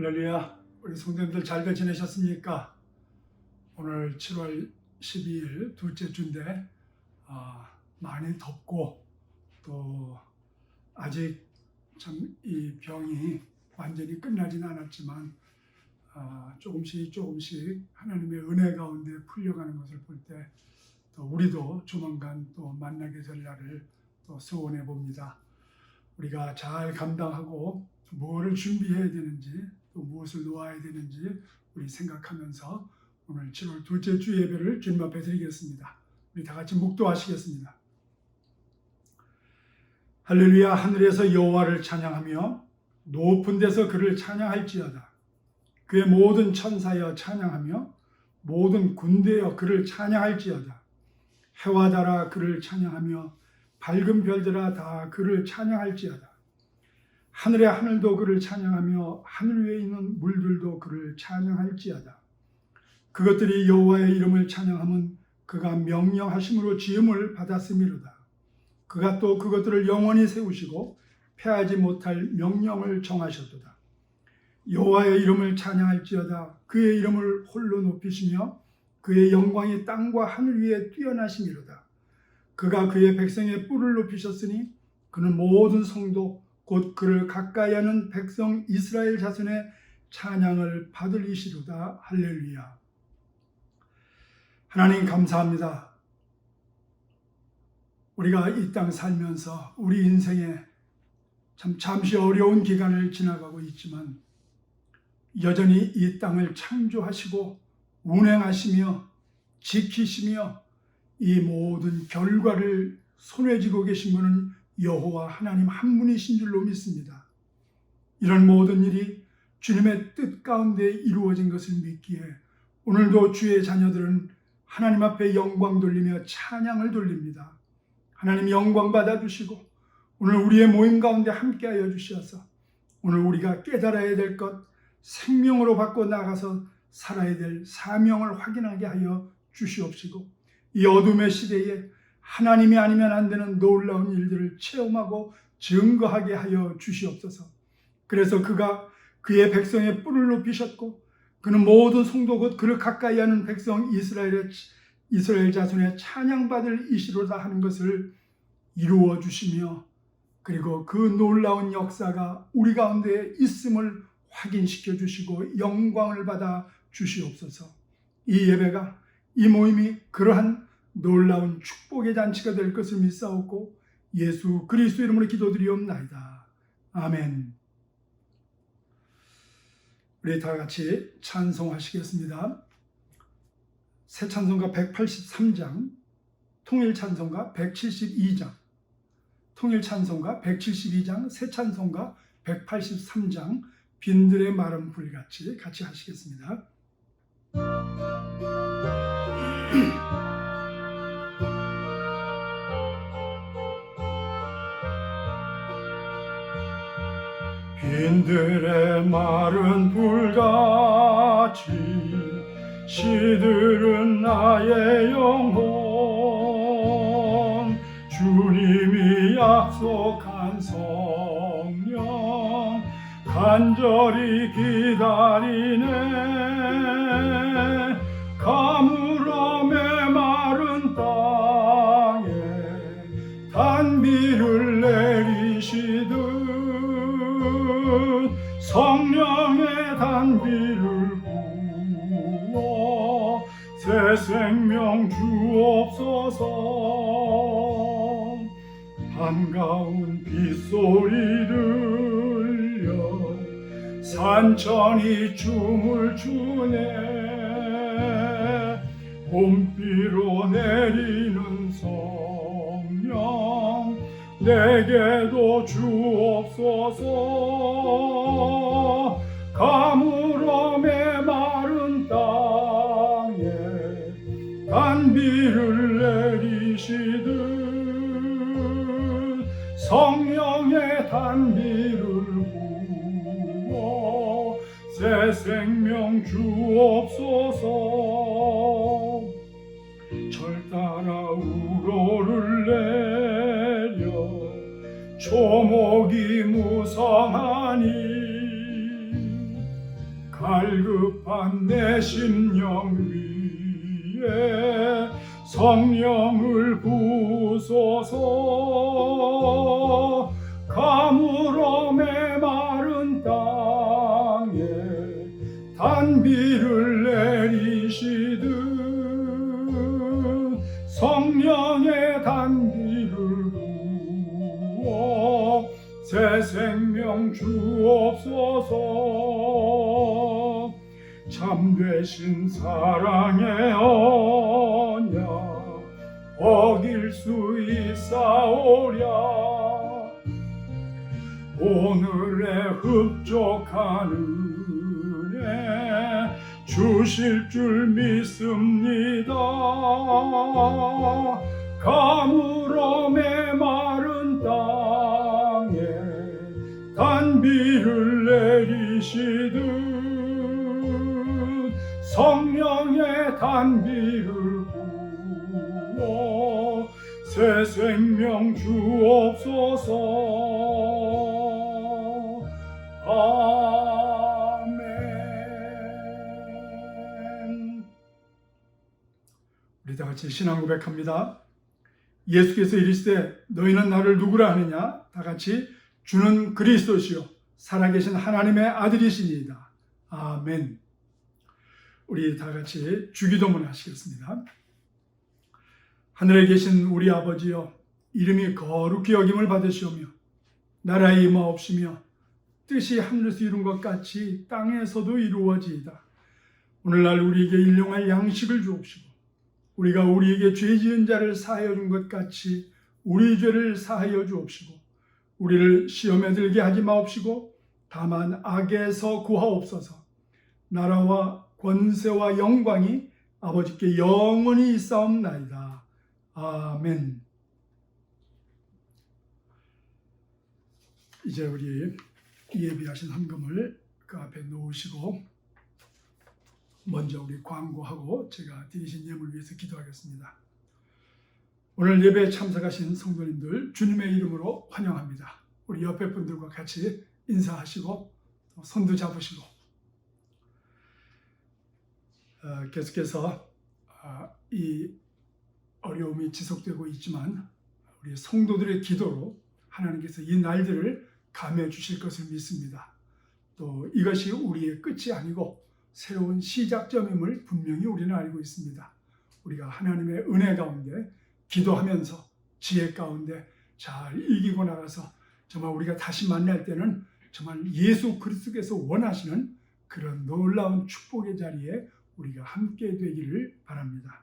할렐루야. 우리 성도님들 잘들 지내셨습니까? 오늘 7월 12일 둘째 주인데 많이 덥고 또 아직 참 이 병이 완전히 끝나지는 않았지만 조금씩 하나님의 은혜 가운데 풀려가는 것을 볼 때 또 우리도 조만간 또 만나게 될 날을 또 소원해 봅니다. 우리가 잘 감당하고 무엇을 준비해야 되는지 또 무엇을 놓아야 되는지 우리 생각하면서 오늘 7월 둘째 주 예배를 주님 앞에 드리겠습니다. 우리 다 같이 묵도하시겠습니다. 할렐루야. 하늘에서 여호와를 찬양하며 높은 데서 그를 찬양할지어다. 그의 모든 천사여 찬양하며 모든 군대여 그를 찬양할지어다. 해와 달아 그를 찬양하며 밝은 별들아 다 그를 찬양할지어다. 하늘의 하늘도 그를 찬양하며 하늘 위에 있는 물들도 그를 찬양할지어다. 그것들이 여호와의 이름을 찬양하면 그가 명령하심으로 지음을 받았음이로다. 그가 또 그것들을 영원히 세우시고 패하지 못할 명령을 정하셨도다. 여호와의 이름을 찬양할지어다. 그의 이름을 홀로 높이시며 그의 영광이 땅과 하늘 위에 뛰어나심이로다. 그가 그의 백성의 뿔을 높이셨으니 그는 모든 성도 곧 그를 가까이 하는 백성 이스라엘 자손의 찬양을 받을 이시로다. 할렐루야. 하나님 감사합니다. 우리가 이 땅 살면서 우리 인생에 참 잠시 어려운 기간을 지나가고 있지만 여전히 이 땅을 창조하시고 운행하시며 지키시며 이 모든 결과를 손에 쥐고 계신 분은 여호와 하나님 한 분이신 줄로 믿습니다. 이런 모든 일이 주님의 뜻 가운데 이루어진 것을 믿기에 오늘도 주의 자녀들은 하나님 앞에 영광 돌리며 찬양을 돌립니다. 하나님 영광 받아주시고 오늘 우리의 모임 가운데 함께하여 주셔서 오늘 우리가 깨달아야 될 것, 생명으로 바꿔 나가서 살아야 될 사명을 확인하게 하여 주시옵시고 이 어둠의 시대에 하나님이 아니면 안 되는 놀라운 일들을 체험하고 증거하게 하여 주시옵소서. 그래서 그가 그의 백성의 뿔을 높이셨고 그는 모든 성도 곧 그를 가까이 하는 백성 이스라엘 자손의 찬양받을 이시로다 하는 것을 이루어 주시며 그리고 그 놀라운 역사가 우리 가운데 있음을 확인시켜 주시고 영광을 받아 주시옵소서. 이 예배가 이 모임이 그러한 놀라운 축복의 잔치가 될 것을 믿사옵고 예수 그리스도 이름으로 기도드리옵나이다. 아멘. 우리 다 같이 찬송하시겠습니다. 새 찬송가 183장, 통일 찬송가 172장, 통일 찬송가 172장, 새 찬송가 183장, 빈들의 마른 불같이 같이 하시겠습니다. 빈들의 마른 불같이 시들은 나의 영혼 주님이 약속한 성령 간절히 기다리네 가물어 메마른 땅에 단비를 내리시듯 성령의 단비를 부어 새 생명 주옵소서. 반가운 빗소리 들려 산천이 춤을 추네 봄비로 내리는 성령 내게도 주옵소서. 가물어 메마른 땅에 단비를 내리시듯 성령의 단비를 부어 새 생명 주옵소서. 절 따라 우로를 내려 초목이 무성하니 갈급한 내 심령 위에 성령을 부소서. 가물어 메마른 땅에 단비를 내리시듯 성령의 단비를 부어 새 생명 주옵소서. 참되신 사랑의 언약 어길 수 있사오랴. 오늘의 흡족한 은혜 주실 줄 믿습니다. 가물어 메마른 땅에 단비를 내리시듯 성령의 단비를 부어 새 생명 주옵소서. 아멘. 우리 다 같이 신앙 고백합니다. 예수께서 이르시되 너희는 나를 누구라 하느냐? 다 같이 주는 그리스도시요 살아계신 하나님의 아들이시니이다. 아멘. 우리 다 같이 주기도문 하시겠습니다. 하늘에 계신 우리 아버지여, 이름이 거룩히 여김을 받으시오며 나라의 임하옵시며 뜻이 하늘에서 이룬 것 같이 땅에서도 이루어지이다. 오늘날 우리에게 일용할 양식을 주옵시고 우리가 우리에게 죄 지은 자를 사하여 준 것 같이 우리 죄를 사하여 주옵시고 우리를 시험에 들게 하지 마옵시고 다만 악에서 구하옵소서. 나라와 권세와 영광이 아버지께 영원히 있사옵나이다. 아멘. 이제 우리 예비하신 헌금을 그 앞에 놓으시고 먼저 우리 광고하고 제가 드리신 예물을 위해서 기도하겠습니다. 오늘 예배에 참석하신 성도님들 주님의 이름으로 환영합니다. 우리 옆에 분들과 같이 인사하시고 손도 잡으시고 계속해서 이 어려움이 지속되고 있지만 우리 성도들의 기도로 하나님께서 이 날들을 감해 주실 것을 믿습니다. 또 이것이 우리의 끝이 아니고 새로운 시작점임을 분명히 우리는 알고 있습니다. 우리가 하나님의 은혜 가운데 기도하면서 지혜 가운데 잘 이기고 나가서 정말 우리가 다시 만날 때는 정말 예수 그리스도께서 원하시는 그런 놀라운 축복의 자리에 우리가 함께 되기를 바랍니다.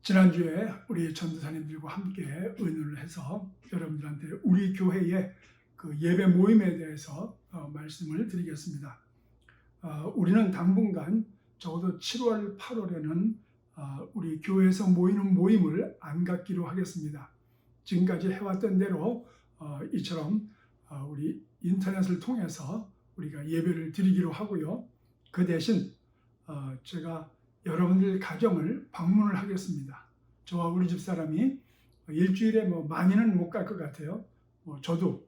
지난주에 우리 전도사님들과 함께 의논을 해서 여러분들한테 우리 교회의 그 예배 모임에 대해서 말씀을 드리겠습니다. 우리는 당분간 적어도 7월, 8월에는 우리 교회에서 모이는 모임을 안 갖기로 하겠습니다. 지금까지 해왔던 대로 이처럼 우리 인터넷을 통해서 우리가 예배를 드리기로 하고요. 그 대신 제가 여러분들 가정을 방문을 하겠습니다. 저와 우리 집사람이 일주일에 많이는 못 갈 것 같아요. 저도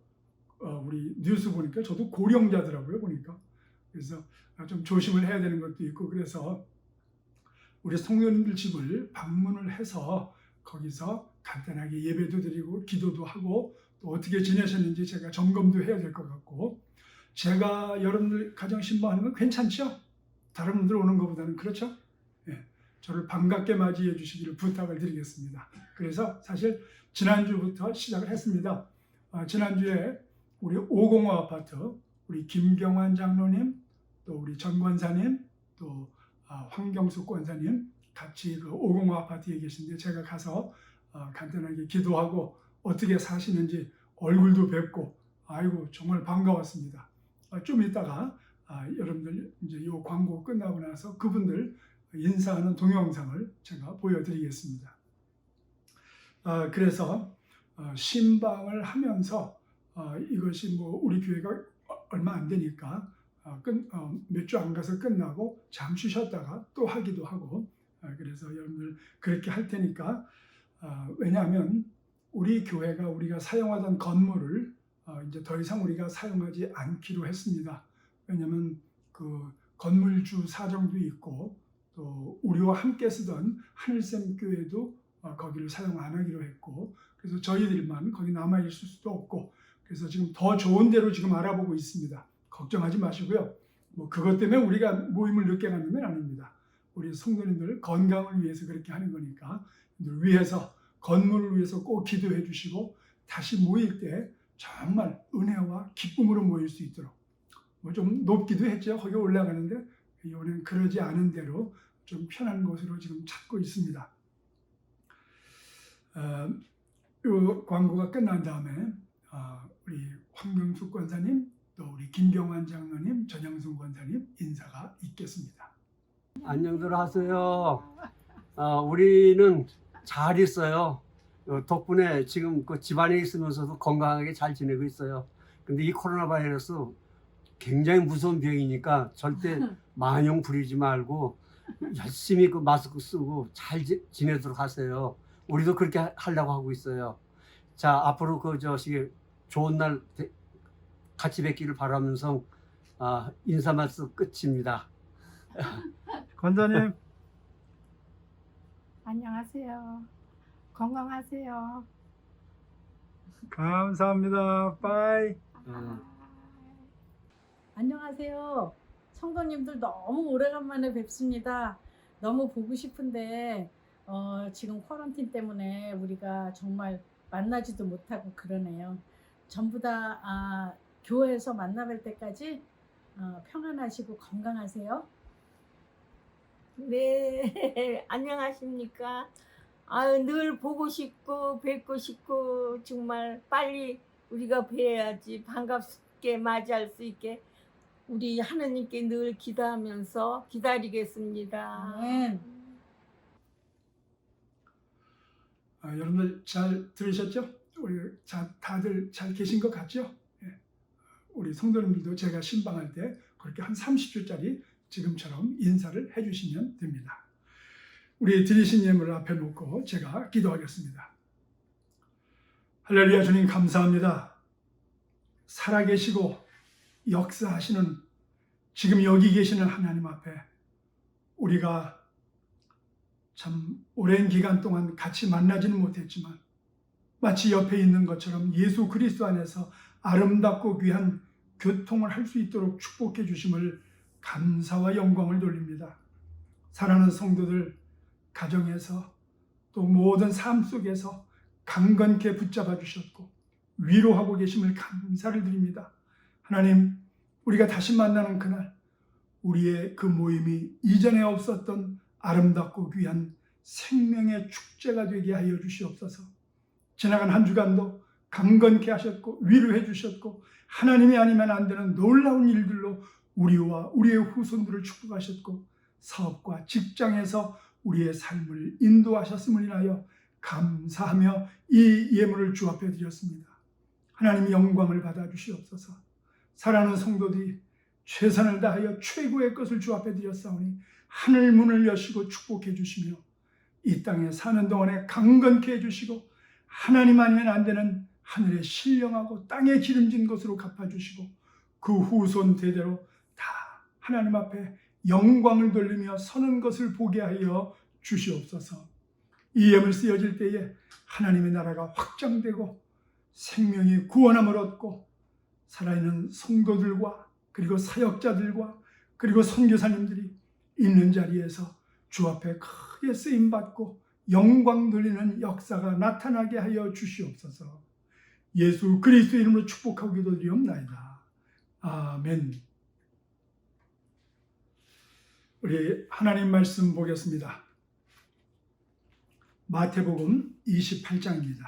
우리 뉴스 보니까 저도 고령자더라고요, 보니까. 그래서 좀 조심을 해야 되는 것도 있고, 그래서 우리 성도님들 집을 방문을 해서 거기서 간단하게 예배도 드리고 기도도 하고 또 어떻게 지내셨는지 제가 점검도 해야 될 것 같고, 제가 여러분들 가정 신방하는 건 괜찮죠? 다른 분들 오는 것보다는. 그렇죠? 예, 저를 반갑게 맞이해 주시기를 부탁을 드리겠습니다. 그래서 사실 지난주부터 시작을 했습니다. 지난주에 우리 505 아파트 우리 김경환 장로님, 또 우리 전 권사님, 또 황경숙 권사님 같이 그 505 아파트에 계신데 제가 가서 간단하게 기도하고 어떻게 사시는지 얼굴도 뵙고 아이고 정말 반가웠습니다. 좀 이따가 여러분들 이제 이 광고 끝나고 나서 그분들 인사하는 동영상을 제가 보여드리겠습니다. 그래서 신방을 하면서 이것이 우리 교회가 얼마 안 되니까 몇 주 안 가서 끝나고 잠시 쉬었다가 또 하기도 하고, 그래서 여러분들 그렇게 할 테니까, 왜냐하면 우리 교회가 우리가 사용하던 건물을 이제 더 이상 우리가 사용하지 않기로 했습니다. 왜냐하면 그 건물주 사정도 있고 또 우리와 함께 쓰던 하늘샘 교회도 거기를 사용 안 하기로 했고, 그래서 저희들만 거기 남아 있을 수도 없고, 그래서 지금 더 좋은 데로 지금 알아보고 있습니다. 걱정하지 마시고요. 뭐 그것 때문에 우리가 모임을 늦게 갖는 건 아닙니다. 우리 성도님들 건강을 위해서 그렇게 하는 거니까 위해서 건물을 위해서 꼭 기도해 주시고, 다시 모일 때 정말 은혜와 기쁨으로 모일 수 있도록, 뭐 좀 높기도 했죠. 거기 올라가는데 이번엔 그러지 않은 대로 좀 편한 곳으로 지금 찾고 있습니다. 이 광고가 끝난 다음에 우리 황경숙 권사님, 또 우리 김경환 장로님, 전영순 권사님 인사가 있겠습니다. 안녕들 하세요. 우리는 잘 있어요. 덕분에 지금 그 집안에 있으면서도 건강하게 잘 지내고 있어요. 근데 이 코로나 바이러스 굉장히 무서운 병이니까 절대 만용 부리지 말고 열심히 그 마스크 쓰고 잘 지내도록 하세요. 우리도 그렇게 하려고 하고 있어요. 자, 앞으로 그 저기 좋은 날 같이 뵙기를 바라면서 인사 말씀 끝입니다. 권사님. 안녕하세요. 건강하세요. 감사합니다. 빠이. 안녕하세요. 성도님들 너무 오래간만에 뵙습니다. 너무 보고 싶은데 지금 쿼런틴 때문에 우리가 정말 만나지도 못하고 그러네요. 전부 다 교회에서 만나뵐 때까지 평안하시고 건강하세요. 네, 안녕하십니까. 늘 보고 싶고 뵙고 싶고 정말 빨리 우리가 뵈야지 반갑게 맞이할 수 있게 우리 하느님께 늘 기도하면서 기다리겠습니다. 아멘. 여러분들 잘 들으셨죠? 우리 다들 잘 계신 것 같죠? 예. 우리 성도님들도 제가 신방할 때 그렇게 한 30초짜리 지금처럼 인사를 해주시면 됩니다. 우리 드리신 예물을 앞에 놓고 제가 기도하겠습니다. 할렐루야. 주님 감사합니다. 살아계시고 역사하시는 지금 여기 계시는 하나님 앞에 우리가 참 오랜 기간 동안 같이 만나지는 못했지만 마치 옆에 있는 것처럼 예수 그리스도 안에서 아름답고 귀한 교통을 할 수 있도록 축복해 주심을 감사와 영광을 돌립니다. 사랑하는 성도들 가정에서 또 모든 삶 속에서 강건케 붙잡아 주셨고 위로하고 계심을 감사를 드립니다. 하나님, 우리가 다시 만나는 그날 우리의 그 모임이 이전에 없었던 아름답고 귀한 생명의 축제가 되게 하여 주시옵소서. 지나간 한 주간도 강건케 하셨고 위로해 주셨고 하나님이 아니면 안 되는 놀라운 일들로 우리와 우리의 후손들을 축복하셨고 사업과 직장에서 우리의 삶을 인도하셨음을 인하여 감사하며 이 예물을 주 앞에 드렸습니다. 하나님 영광을 받아 주시옵소서. 사랑하는 성도들이 최선을 다하여 최고의 것을 주 앞에 드렸사오니 하늘 문을 여시고 축복해 주시며 이 땅에 사는 동안에 강건케 해주시고 하나님 아니면 안 되는 하늘에 신령하고 땅에 기름진 것으로 갚아주시고 그 후손 대대로 다 하나님 앞에 영광을 돌리며 서는 것을 보게 하여 주시옵소서. 이 예물 쓰여질 때에 하나님의 나라가 확장되고 생명이 구원함을 얻고 살아있는 성도들과 그리고 사역자들과 그리고 선교사님들이 있는 자리에서 주 앞에 크게 쓰임받고 영광 돌리는 역사가 나타나게 하여 주시옵소서. 예수 그리스도 이름으로 축복하고 기도드리옵나이다. 아멘. 우리 하나님 말씀 보겠습니다. 마태복음 28장입니다.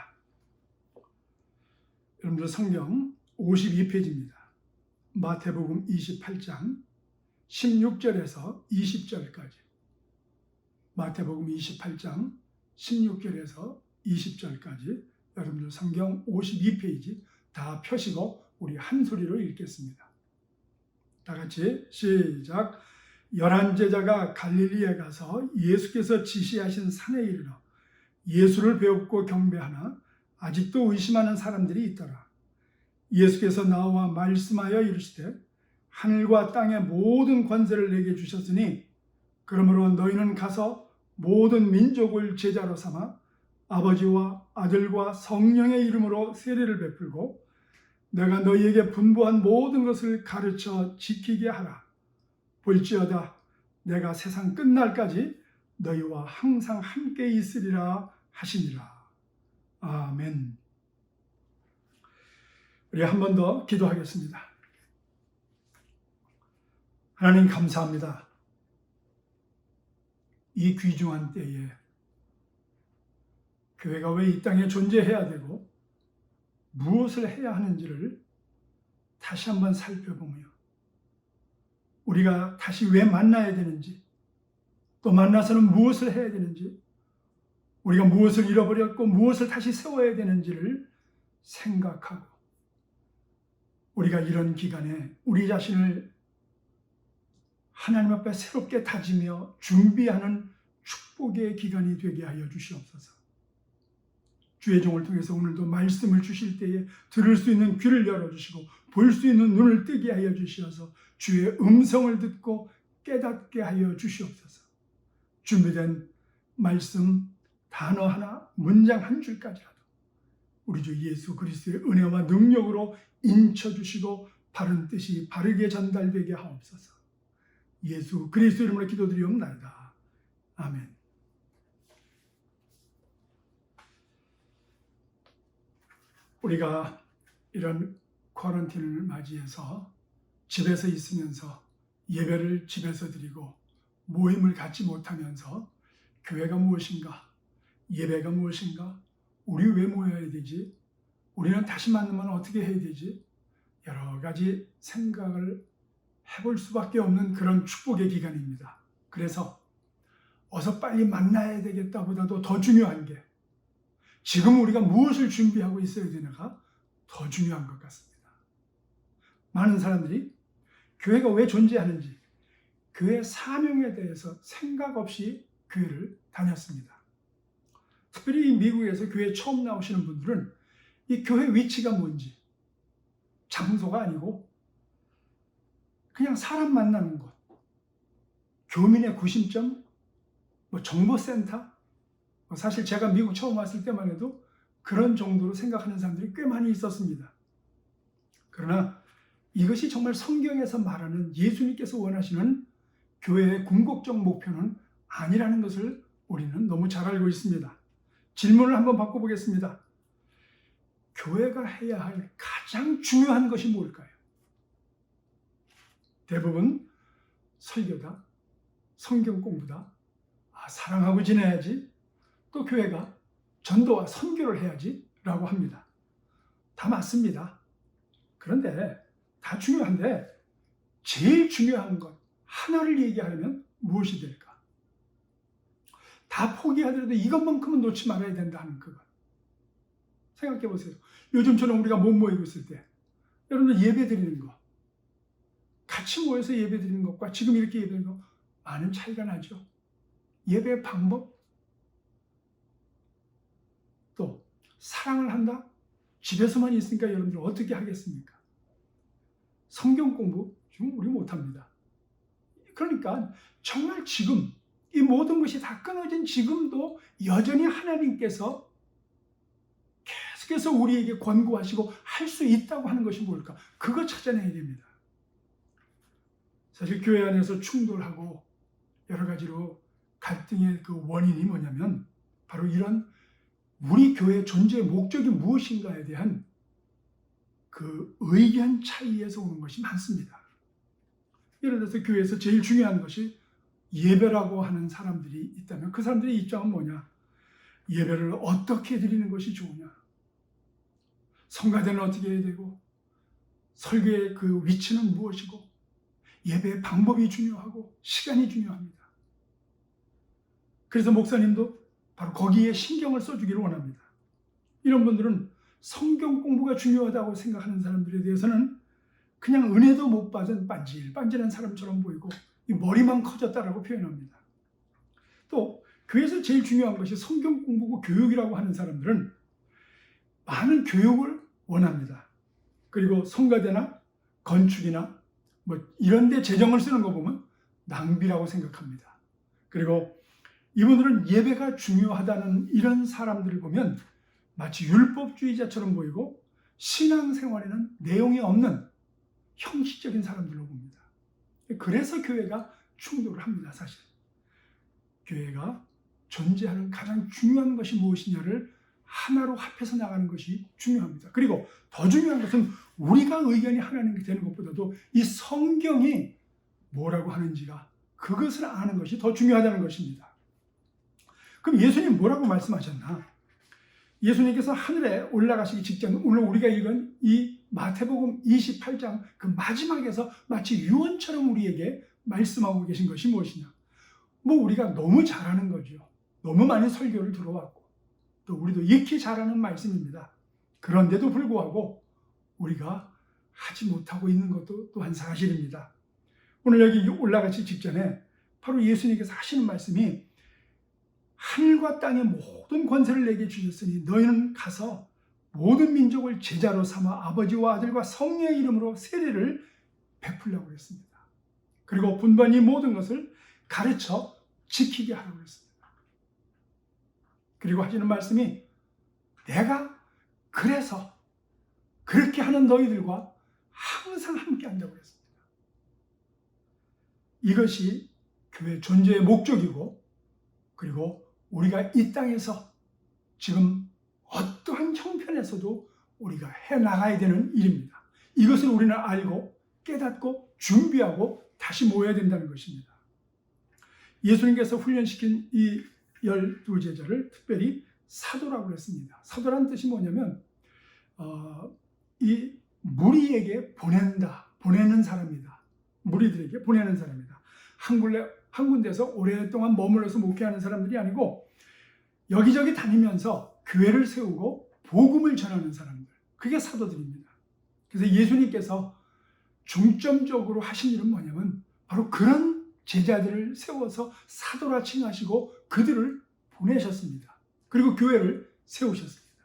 여러분들 성경 52페이지입니다. 마태복음 28장 16절에서 20절까지. 마태복음 28장 16절에서 20절까지 여러분들 성경 52페이지 다 펴시고 우리 한 소리로 읽겠습니다. 다 같이 시작. 11제자가 갈릴리에 가서 예수께서 지시하신 산에 이르러 예수를 배웁고 경배하나 아직도 의심하는 사람들이 있더라. 예수께서 나와 말씀하여 이르시되 하늘과 땅의 모든 권세를 내게 주셨으니 그러므로 너희는 가서 모든 민족을 제자로 삼아 아버지와 아들과 성령의 이름으로 세례를 베풀고 내가 너희에게 분부한 모든 것을 가르쳐 지키게 하라. 볼지어다 내가 세상 끝날까지 너희와 항상 함께 있으리라 하시니라. 아멘. 우리 한 번 더 기도하겠습니다. 하나님 감사합니다. 이 귀중한 때에 교회가 왜 이 땅에 존재해야 되고 무엇을 해야 하는지를 다시 한번 살펴보며 우리가 다시 왜 만나야 되는지 또 만나서는 무엇을 해야 되는지 우리가 무엇을 잃어버렸고 무엇을 다시 세워야 되는지를 생각하고 우리가 이런 기간에 우리 자신을 하나님 앞에 새롭게 다지며 준비하는 축복의 기간이 되게 하여 주시옵소서. 주의 종을 통해서 오늘도 말씀을 주실 때에 들을 수 있는 귀를 열어주시고 볼 수 있는 눈을 뜨게 하여 주시어서 주의 음성을 듣고 깨닫게 하여 주시옵소서. 준비된 말씀 단어 하나, 문장 한 줄까지라도 우리 주 예수 그리스도의 은혜와 능력으로 인쳐주시고 바른 뜻이 바르게 전달되게 하옵소서. 예수 그리스도 이름으로 기도드리옵나이다. 아멘. 우리가 이런 쿼런틴을 맞이해서 집에서 있으면서 예배를 집에서 드리고 모임을 갖지 못하면서 교회가 무엇인가, 예배가 무엇인가, 우리 왜 모여야 되지, 우리는 다시 만나면 어떻게 해야 되지, 여러 가지 생각을 해볼 수밖에 없는 그런 축복의 기간입니다. 그래서 어서 빨리 만나야 되겠다 보다도 더 중요한 게 지금 우리가 무엇을 준비하고 있어야 되나가 더 중요한 것 같습니다. 많은 사람들이 교회가 왜 존재하는지 교회 사명에 대해서 생각 없이 교회를 다녔습니다. 특별히 미국에서 교회 처음 나오시는 분들은 이 교회 위치가 뭔지, 장소가 아니고 그냥 사람 만나는 곳, 교민의 구심점, 정보센터, 사실 제가 미국 처음 왔을 때만 해도 그런 정도로 생각하는 사람들이 꽤 많이 있었습니다. 그러나 이것이 정말 성경에서 말하는 예수님께서 원하시는 교회의 궁극적 목표는 아니라는 것을 우리는 너무 잘 알고 있습니다. 질문을 한번 바꿔보겠습니다. 교회가 해야 할 가장 중요한 것이 뭘까요? 대부분 설교다, 성경 공부다, 사랑하고 지내야지, 또 교회가 전도와 선교를 해야지 라고 합니다. 다 맞습니다. 그런데 다 중요한데 제일 중요한 것 하나를 얘기하려면 무엇이 될까? 다 포기하더라도 이것만큼은 놓지 말아야 된다 하는 그것. 생각해 보세요. 요즘처럼 우리가 못 모이고 있을 때 여러분들 예배 드리는 거, 같이 모여서 예배 드리는 것과 지금 이렇게 예배 드리는 거 많은 차이가 나죠. 예배 방법, 또 사랑을 한다? 집에서만 있으니까 여러분들 어떻게 하겠습니까? 성경 공부 지금 우리 못합니다. 그러니까 정말 지금 이 모든 것이 다 끊어진 지금도 여전히 하나님께서 계속해서 우리에게 권고하시고 할 수 있다고 하는 것이 뭘까? 그거 찾아내야 됩니다. 사실 교회 안에서 충돌하고 여러 가지로 갈등의 그 원인이 뭐냐면 바로 이런 우리 교회의 존재의 목적이 무엇인가에 대한 그 의견 차이에서 오는 것이 많습니다. 예를 들어서 교회에서 제일 중요한 것이 예배라고 하는 사람들이 있다면 그 사람들의 입장은 뭐냐? 예배를 어떻게 드리는 것이 좋으냐? 성가대는 어떻게 해야 되고 설교의 그 위치는 무엇이고 예배의 방법이 중요하고 시간이 중요합니다. 그래서 목사님도 바로 거기에 신경을 써주기를 원합니다. 이런 분들은 성경 공부가 중요하다고 생각하는 사람들에 대해서는 그냥 은혜도 못 받은 반질반질한 사람처럼 보이고 이 머리만 커졌다라고 표현합니다. 또 교회에서 제일 중요한 것이 성경 공부고 교육이라고 하는 사람들은 많은 교육을 원합니다. 그리고 성가대나 건축이나 뭐 이런 데 재정을 쓰는 거 보면 낭비라고 생각합니다. 그리고 이분들은 예배가 중요하다는 이런 사람들을 보면 마치 율법주의자처럼 보이고 신앙생활에는 내용이 없는 형식적인 사람들로 봅니다. 그래서 교회가 충돌을 합니다. 사실 교회가 존재하는 가장 중요한 것이 무엇이냐를 하나로 합해서 나가는 것이 중요합니다. 그리고 더 중요한 것은 우리가 의견이 하나님께 되는 것보다도 이 성경이 뭐라고 하는지가 그것을 아는 것이 더 중요하다는 것입니다. 그럼 예수님 뭐라고 말씀하셨나? 예수님께서 하늘에 올라가시기 직전 오늘 우리가 읽은 이 마태복음 28장 그 마지막에서 마치 유언처럼 우리에게 말씀하고 계신 것이 무엇이냐? 뭐 우리가 너무 잘하는 거죠. 너무 많은 설교를 들어왔고 또 우리도 익히 잘하는 말씀입니다. 그런데도 불구하고 우리가 하지 못하고 있는 것도 또한 사실입니다. 오늘 여기 올라가기 직전에 바로 예수님께서 하시는 말씀이 하늘과 땅의 모든 권세를 내게 주셨으니 너희는 가서 모든 민족을 제자로 삼아 아버지와 아들과 성령의 이름으로 세례를 베풀라고 했습니다. 그리고 분반이 모든 것을 가르쳐 지키게 하라고 했습니다. 그리고 하시는 말씀이 내가 그래서 그렇게 하는 너희들과 항상 함께 한다고 했습니다. 이것이 교회 존재의 목적이고 그리고 우리가 이 땅에서 지금 어떠한 형편에서도 우리가 해나가야 되는 일입니다. 이것을 우리는 알고 깨닫고 준비하고 다시 모여야 된다는 것입니다. 예수님께서 훈련시킨 이 12제자를 특별히 사도라고 했습니다. 사도란 뜻이 뭐냐면 이 무리에게 보내는 사람이다. 무리들에게 보내는 사람이다. 한 군데서 오랫동안 머물러서 목회하는 사람들이 아니고 여기저기 다니면서 교회를 세우고 복음을 전하는 사람들. 그게 사도들입니다. 그래서 예수님께서 중점적으로 하신 일은 뭐냐면 바로 그런 제자들을 세워서 사도라 칭하시고 그들을 보내셨습니다. 그리고 교회를 세우셨습니다.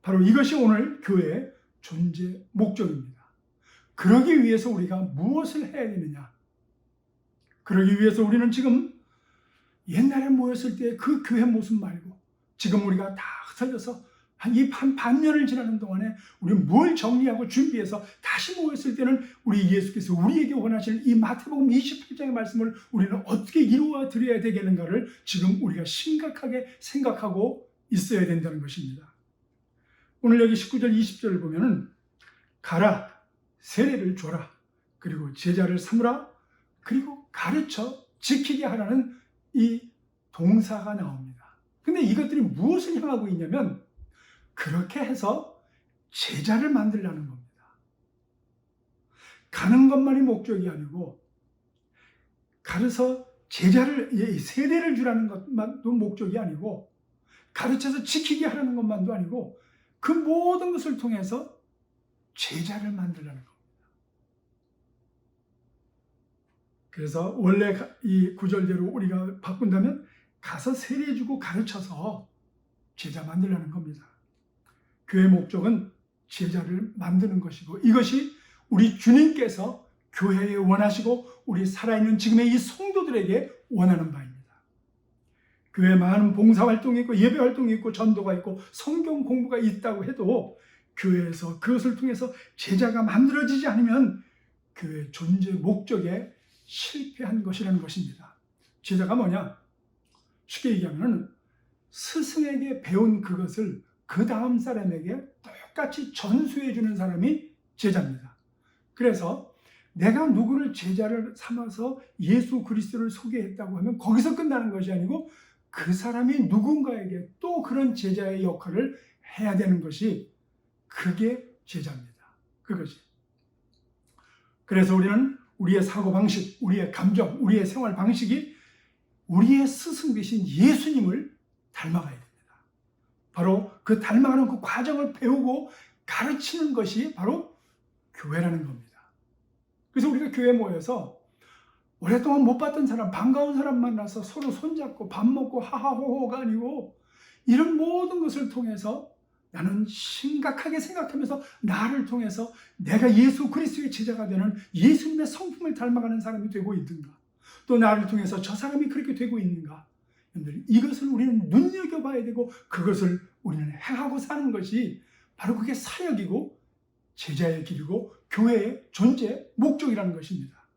바로 이것이 오늘 교회의 존재 목적입니다. 그러기 위해서 우리가 무엇을 해야 되느냐? 그러기 위해서 우리는 지금 옛날에 모였을 때 그 교회 모습 말고 지금 우리가 다 흩어져서 한 반년을 지나는 동안에 우리는 뭘 정리하고 준비해서 다시 모였을 때는 우리 예수께서 우리에게 원하시는 이 마태복음 28장의 말씀을 우리는 어떻게 이루어 드려야 되겠는가를 지금 우리가 심각하게 생각하고 있어야 된다는 것입니다. 오늘 여기 19절 20절을 보면은 가라 세례를 줘라 그리고 제자를 삼으라 그리고 가르쳐 지키게 하라는 이 동사가 나옵니다. 근데 이것들이 무엇을 향하고 있냐면 그렇게 해서 제자를 만들라는 겁니다. 가는 것만이 목적이 아니고 가르쳐 제자를 세례를 주라는 것만도 목적이 아니고 가르쳐서 지키게 하라는 것만도 아니고 그 모든 것을 통해서 제자를 만들라는 겁니다. 그래서 원래 이 구절대로 우리가 바꾼다면 가서 세례 주고 가르쳐서 제자 만들라는 겁니다. 교회 목적은 제자를 만드는 것이고 이것이 우리 주님께서 교회에 원하시고 우리 살아있는 지금의 이 성도들에게 원하는 바입니다. 교회에 많은 봉사활동이 있고 예배활동이 있고 전도가 있고 성경 공부가 있다고 해도 교회에서 그것을 통해서 제자가 만들어지지 않으면 교회 존재 목적에 실패한 것이라는 것입니다. 제자가 뭐냐? 쉽게 얘기하면 스승에게 배운 그것을 그 다음 사람에게 똑같이 전수해 주는 사람이 제자입니다. 그래서 내가 누구를 제자를 삼아서 예수 그리스도를 소개했다고 하면 거기서 끝나는 것이 아니고 그 사람이 누군가에게 또 그런 제자의 역할을 해야 되는 것이 그게 제자입니다. 그것이. 그래서 우리는 우리의 사고방식, 우리의 감정, 우리의 생활 방식이 우리의 스승 되신 예수님을 닮아가야 됩니다. 바로 그 닮아가는 그 과정을 배우고 가르치는 것이 바로 교회라는 겁니다. 그래서 우리가 교회에 모여서 오랫동안 못 봤던 사람, 반가운 사람 만나서 서로 손잡고 밥 먹고 하하호호가 아니고 이런 모든 것을 통해서 나는 심각하게 생각하면서 나를 통해서 내가 예수 그리스도의 제자가 되는 예수님의 성품을 닮아가는 사람이 되고 있는가? 또 나를 통해서 저 사람이 그렇게 되고 있는가? 여러분들, 이것을 우리는 눈여겨봐야 되고 그것을 우리는 행하고 사는 것이 바로 그게 사역이고 제자의 길이고 교회의 존재 목적이라는 것입니다.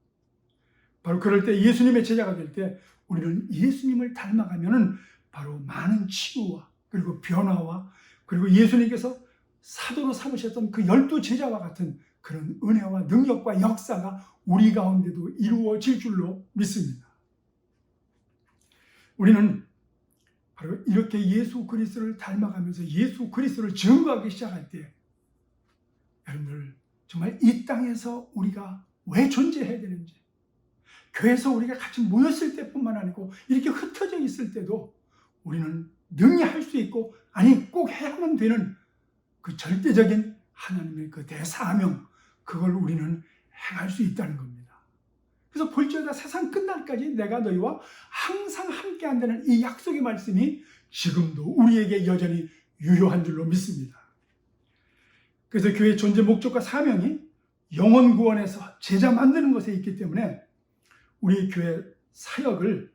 바로 그럴 때 예수님의 제자가 될 때 우리는 예수님을 닮아가면은 바로 많은 치유와 그리고 변화와 그리고 예수님께서 사도로 삼으셨던 그 12 제자와 같은 그런 은혜와 능력과 역사가 우리 가운데도 이루어질 줄로 믿습니다. 우리는 바로 이렇게 예수 그리스도를 닮아가면서 예수 그리스도를 증거하기 시작할 때 여러분들 정말 이 땅에서 우리가 왜 존재해야 되는지, 교회에서 우리가 같이 모였을 때뿐만 아니고 이렇게 흩어져 있을 때도 우리는 능히 할 수 있고 아니 꼭 해야만 되는 그 절대적인 하나님의 그 대사명, 그걸 우리는 행할 수 있다는 겁니다. 그래서 볼지어다 세상 끝날까지 내가 너희와 항상 함께 한다는 이 약속의 말씀이 지금도 우리에게 여전히 유효한 줄로 믿습니다. 그래서 교회의 존재 목적과 사명이 영혼 구원에서 제자 만드는 것에 있기 때문에 우리 교회 사역을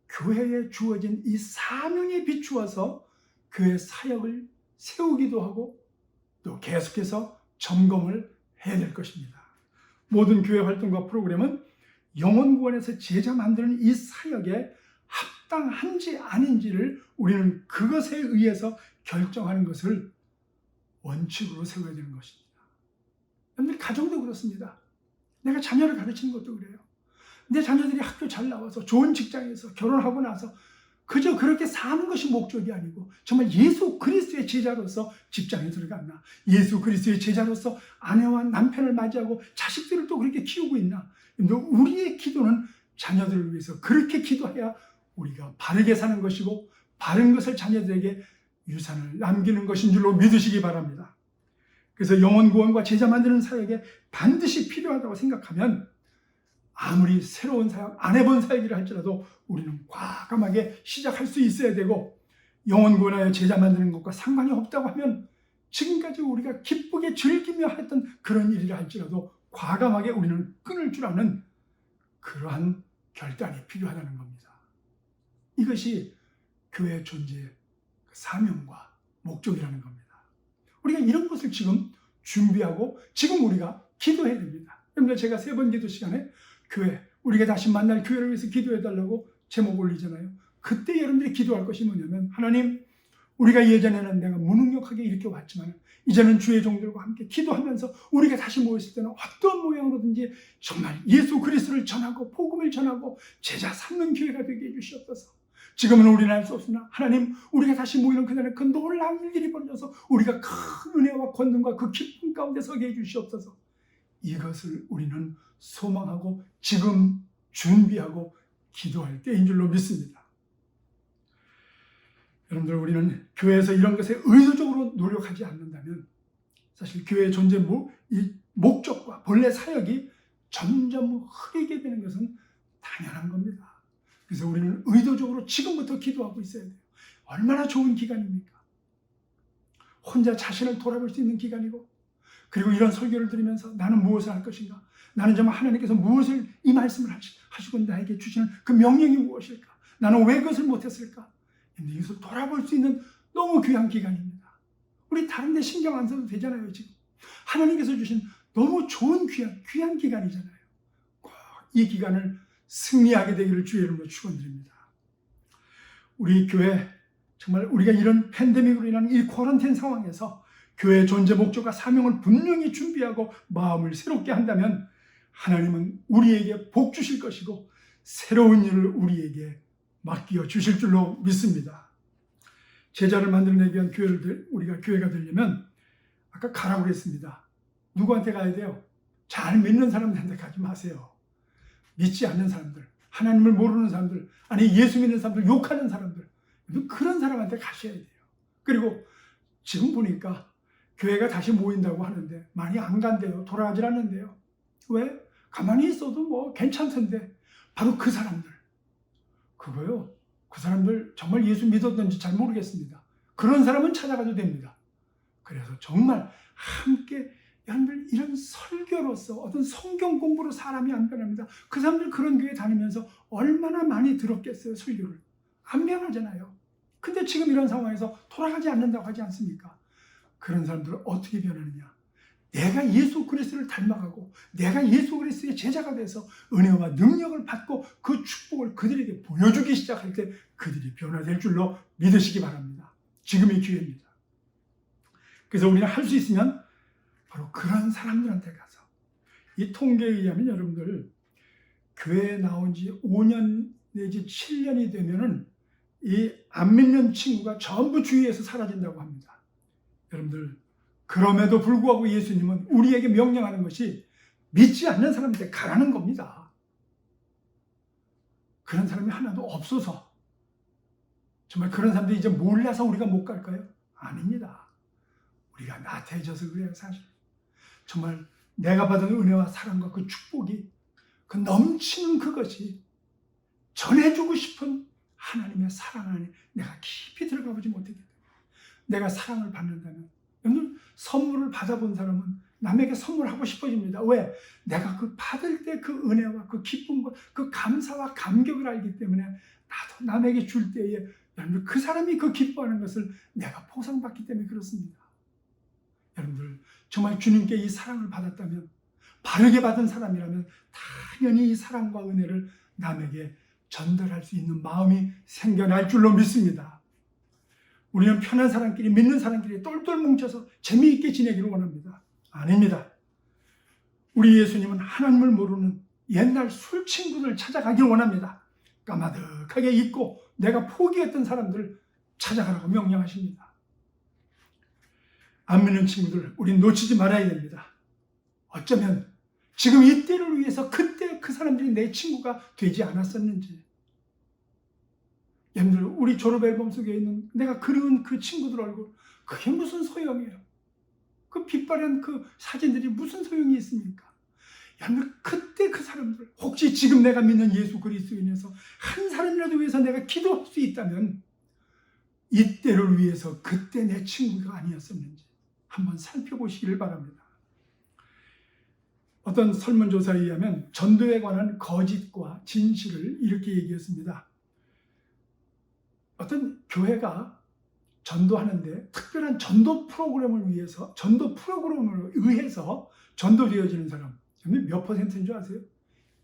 교회에 주어진 이 사명에 비추어서 교회 사역을 세우기도 하고 또 계속해서 점검을 해야 될 것입니다. 모든 교회 활동과 프로그램은 영혼 구원에서 제자 만드는 이 사역에 합당한지 아닌지를 우리는 그것에 의해서 결정하는 것을 원칙으로 세워야 되는 것입니다. 여러분들 가정도 그렇습니다. 내가 자녀를 가르치는 것도 그래요. 내 자녀들이 학교 잘 나와서 좋은 직장에서 결혼하고 나서 그저 그렇게 사는 것이 목적이 아니고 정말 예수 그리스도의 제자로서 직장에 들어갔나, 예수 그리스도의 제자로서 아내와 남편을 맞이하고 자식들을 또 그렇게 키우고 있나. 우리의 기도는 자녀들을 위해서 그렇게 기도해야 우리가 바르게 사는 것이고 바른 것을 자녀들에게 유산을 남기는 것인 줄로 믿으시기 바랍니다. 그래서 영혼 구원과 제자 만드는 사역에 반드시 필요하다고 생각하면 아무리 새로운 사역, 안 해본 사역이라 할지라도 우리는 과감하게 시작할 수 있어야 되고, 영혼 구원하여 제자 만드는 것과 상관이 없다고 하면 지금까지 우리가 기쁘게 즐기며 했던 그런 일이라 할지라도 과감하게 우리는 끊을 줄 아는 그러한 결단이 필요하다는 겁니다. 이것이 교회의 존재의 사명과 목적이라는 겁니다. 우리가 이런 것을 지금 준비하고 지금 우리가 기도해야 됩니다. 여러분들, 제가 3번 기도 시간에 교회, 우리가 다시 만날 교회를 위해서 기도해달라고 제목 올리잖아요. 그때 여러분들이 기도할 것이 뭐냐면, 하나님, 우리가 예전에는 내가 무능력하게 이렇게 왔지만 이제는 주의 종들과 함께 기도하면서 우리가 다시 모였을 때는 어떤 모양으로든지 정말 예수 그리스도를 전하고 복음을 전하고 제자 삼는 교회가 되게 해주시옵소서. 지금은 우리는 알 수 없으나 하나님, 우리가 다시 모이는 그날에 그 놀라운 일들이 벌어져서 우리가 큰 은혜와 권능과 그 기쁨 가운데 서게 해주시옵소서. 이것을 우리는 소망하고 지금 준비하고 기도할 때인 줄로 믿습니다. 여러분들, 우리는 교회에서 이런 것에 의도적으로 노력하지 않는다면 사실 교회의 존재 이 목적과 본래 사역이 점점 흐리게 되는 것은 당연한 겁니다. 그래서 우리는 의도적으로 지금부터 기도하고 있어야 돼요. 얼마나 좋은 기간입니까? 혼자 자신을 돌아볼 수 있는 기간이고, 그리고 이런 설교를 들으면서 나는 무엇을 할 것인가? 나는 정말 하나님께서 무엇을 이 말씀을 하시고 나에게 주시는 그 명령이 무엇일까? 나는 왜 그것을 못했을까? 이것을 돌아볼 수 있는 너무 귀한 기간입니다. 우리 다른 데 신경 안 써도 되잖아요. 지금 하나님께서 주신 너무 좋은 귀한 기간이잖아요. 꼭 이 기간을 승리하게 되기를 주의 이름으로 축원드립니다. 우리 교회, 정말 우리가 이런 팬데믹으로 인한 이 쿼런타인 상황에서 교회의 존재 목적과 사명을 분명히 준비하고 마음을 새롭게 한다면 하나님은 우리에게 복 주실 것이고 새로운 일을 우리에게 맡겨 주실 줄로 믿습니다. 제자를 만들어내기 위한 우리가 교회가 되려면 아까 가라고 그랬습니다. 누구한테 가야 돼요? 잘 믿는 사람들한테 가지 마세요. 믿지 않는 사람들, 하나님을 모르는 사람들, 아니 예수 믿는 사람들, 욕하는 사람들, 그런 사람한테 가셔야 돼요. 그리고 지금 보니까 교회가 다시 모인다고 하는데 많이 안 간대요. 돌아가질 않는데요. 왜? 가만히 있어도 뭐 괜찮던데. 바로 그 사람들, 그거요. 그 사람들 정말 예수 믿었는지 잘 모르겠습니다. 그런 사람은 찾아가도 됩니다. 그래서 정말 함께 여러분들 이런 설교로서 어떤 성경 공부로 사람이 안 변합니다. 그 사람들 그런 교회 다니면서 얼마나 많이 들었겠어요, 설교를. 안 변하잖아요. 근데 지금 이런 상황에서 돌아가지 않는다고 하지 않습니까? 그런 사람들은 어떻게 변하느냐? 내가 예수 그리스도를 닮아가고 내가 예수 그리스도의 제자가 돼서 은혜와 능력을 받고 그 축복을 그들에게 보여주기 시작할 때 그들이 변화될 줄로 믿으시기 바랍니다. 지금이 기회입니다. 그래서 우리는 할 수 있으면 바로 그런 사람들한테 가서, 이 통계에 의하면 여러분들 교회에 나온 지 5년 내지 7년이 되면은 이 안 믿는 친구가 전부 주위에서 사라진다고 합니다. 여러분들, 그럼에도 불구하고 예수님은 우리에게 명령하는 것이 믿지 않는 사람한테 가라는 겁니다. 그런 사람이 하나도 없어서 정말 그런 사람들이 이제 몰라서 우리가 못 갈까요? 아닙니다. 우리가 나태해져서 그래요. 사실 정말 내가 받은 은혜와 사랑과 그 축복이, 그 넘치는 그것이 전해주고 싶은 하나님의 사랑 안에 내가 깊이 들어가 보지 못했기 때문에, 내가 사랑을 받는다면, 여러분 선물을 받아본 사람은 남에게 선물하고 싶어집니다. 왜? 내가 그 받을 때 그 은혜와 그 기쁨과 그 감사와 감격을 알기 때문에 나도 남에게 줄 때에 여러분들 그 사람이 그 기뻐하는 것을 내가 보상받기 때문에 그렇습니다. 여러분들 정말 주님께 이 사랑을 받았다면, 바르게 받은 사람이라면 당연히 이 사랑과 은혜를 남에게 전달할 수 있는 마음이 생겨날 줄로 믿습니다. 우리는 편한 사람끼리, 믿는 사람끼리 똘똘 뭉쳐서 재미있게 지내기를 원합니다. 아닙니다. 우리 예수님은 하나님을 모르는 옛날 술 친구들 찾아가길 원합니다. 까마득하게 잊고 내가 포기했던 사람들을 찾아가라고 명령하십니다. 안 믿는 친구들, 우린 놓치지 말아야 됩니다. 어쩌면 지금 이때를 위해서 그때 그 사람들이 내 친구가 되지 않았었는지. 여러분들, 우리 졸업 앨범 속에 있는 내가 그리운 그 친구들 얼굴, 그게 무슨 소용이에요? 그 빛바랜 그 사진들이 무슨 소용이 있습니까? 여러분들, 그때 그 사람들, 혹시 지금 내가 믿는 예수 그리스도인에서 한 사람이라도 위해서 내가 기도할 수 있다면 이때를 위해서 그때 내 친구가 아니었었는지 한번 살펴보시기를 바랍니다. 어떤 설문조사에 의하면 전도에 관한 거짓과 진실을 이렇게 얘기했습니다. 어떤 교회가 전도하는데 특별한 전도 프로그램을 위해서, 전도 프로그램을 의해서 전도되어지는 사람, 몇 퍼센트인 줄 아세요?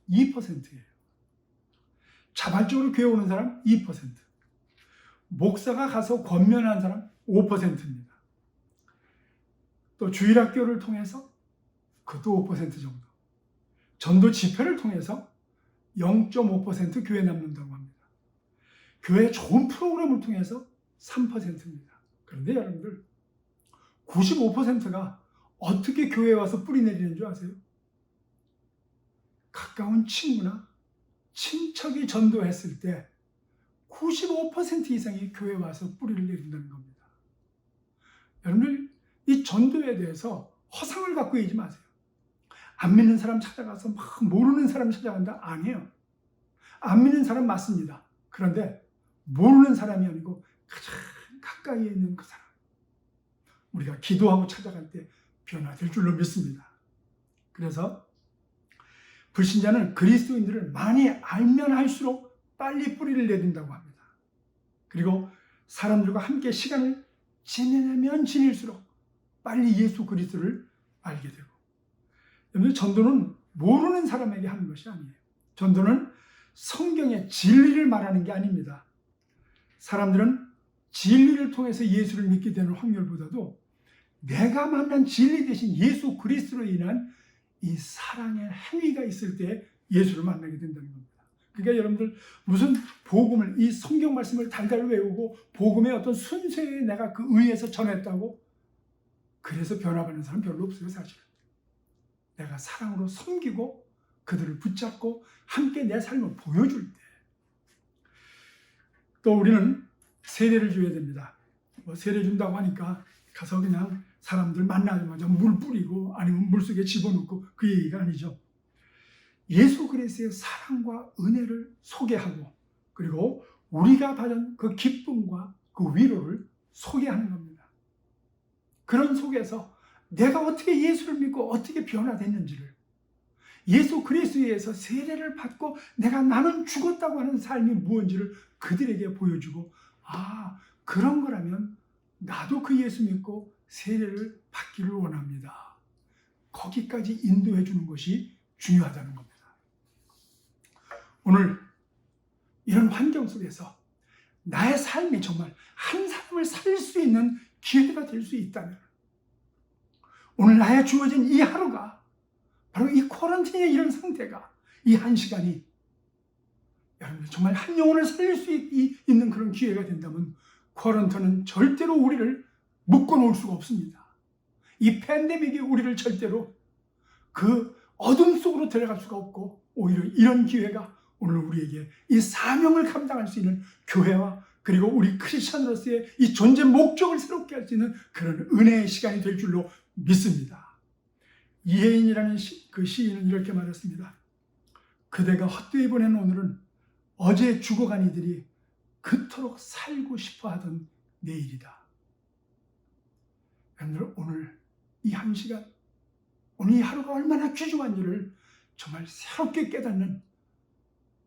2%예요. 자발적으로 교회 오는 사람 2%. 목사가 가서 권면한 사람 5%입니다. 또 주일학교를 통해서 그것도 5% 정도. 전도 집회를 통해서 0.5% 교회 남는다고 합니다. 교회 좋은 프로그램을 통해서 3%입니다. 그런데 여러분들, 95%가 어떻게 교회에 와서 뿌리 내리는 줄 아세요? 가까운 친구나 친척이 전도했을 때 95% 이상이 교회에 와서 뿌리를 내린다는 겁니다. 여러분들, 이 전도에 대해서 허상을 갖고 있지 마세요. 안 믿는 사람 찾아가서 막 모르는 사람 찾아간다? 아니에요. 안 믿는 사람 맞습니다. 그런데 모르는 사람이 아니고 가장 가까이에 있는 그 사람, 우리가 기도하고 찾아갈 때 변화될 줄로 믿습니다. 그래서 불신자는 그리스도인들을 많이 알면 할수록 빨리 뿌리를 내린다고 합니다. 그리고 사람들과 함께 시간을 지내면 지낼수록 빨리 예수 그리스도를 알게 되고, 여러분, 전도는 모르는 사람에게 하는 것이 아니에요. 전도는 성경의 진리를 말하는 게 아닙니다. 사람들은 진리를 통해서 예수를 믿게 되는 확률보다도 내가 만난 진리 대신 예수 그리스도로 인한 이 사랑의 행위가 있을 때 예수를 만나게 된다는 겁니다. 그러니까 여러분들, 무슨 복음을, 이 성경 말씀을 달달 외우고 복음의 어떤 순서에 내가 그 의해서 전했다고 그래서 변화받는 사람 별로 없어요. 사실은 내가 사랑으로 섬기고 그들을 붙잡고 함께 내 삶을 보여줄 때, 또 우리는 세례를 줘야 됩니다. 뭐 세례 준다고 하니까 가서 그냥 사람들 만나자마자 물 뿌리고 아니면 물속에 집어넣고 그 얘기가 아니죠. 예수 그리스도의 사랑과 은혜를 소개하고, 그리고 우리가 받은 그 기쁨과 그 위로를 소개하는 겁니다. 그런 속에서 내가 어떻게 예수를 믿고 어떻게 변화됐는지를, 예수 그리스도에서 세례를 받고 나는 죽었다고 하는 삶이 무엇인지를 그들에게 보여주고, 그런 거라면 나도 그 예수 믿고 세례를 받기를 원합니다. 거기까지 인도해 주는 것이 중요하다는 겁니다. 오늘 이런 환경 속에서 나의 삶이 정말 한 사람을 살릴 수 있는 기회가 될 수 있다면, 오늘 나의 주어진 이 하루가, 바로 이 쿼런틴의 이런 상태가, 이 한 시간이 여러분들 정말 한 영혼을 살릴 수 있는 그런 기회가 된다면, 쿼런틴은 절대로 우리를 묶어놓을 수가 없습니다. 이 팬데믹이 우리를 절대로 그 어둠 속으로 들어갈 수가 없고, 오히려 이런 기회가 오늘 우리에게 이 사명을 감당할 수 있는 교회와, 그리고 우리 크리스천으로서의 이 존재 목적을 새롭게 할 수 있는 그런 은혜의 시간이 될 줄로 믿습니다. 이혜인이라는 그 시인은 이렇게 말했습니다. 그대가 헛되이 보낸 오늘은 어제 죽어간 이들이 그토록 살고 싶어 하던 내일이다. 여러분들, 오늘 이 한 시간, 오늘 이 하루가 얼마나 귀중한지를 정말 새롭게 깨닫는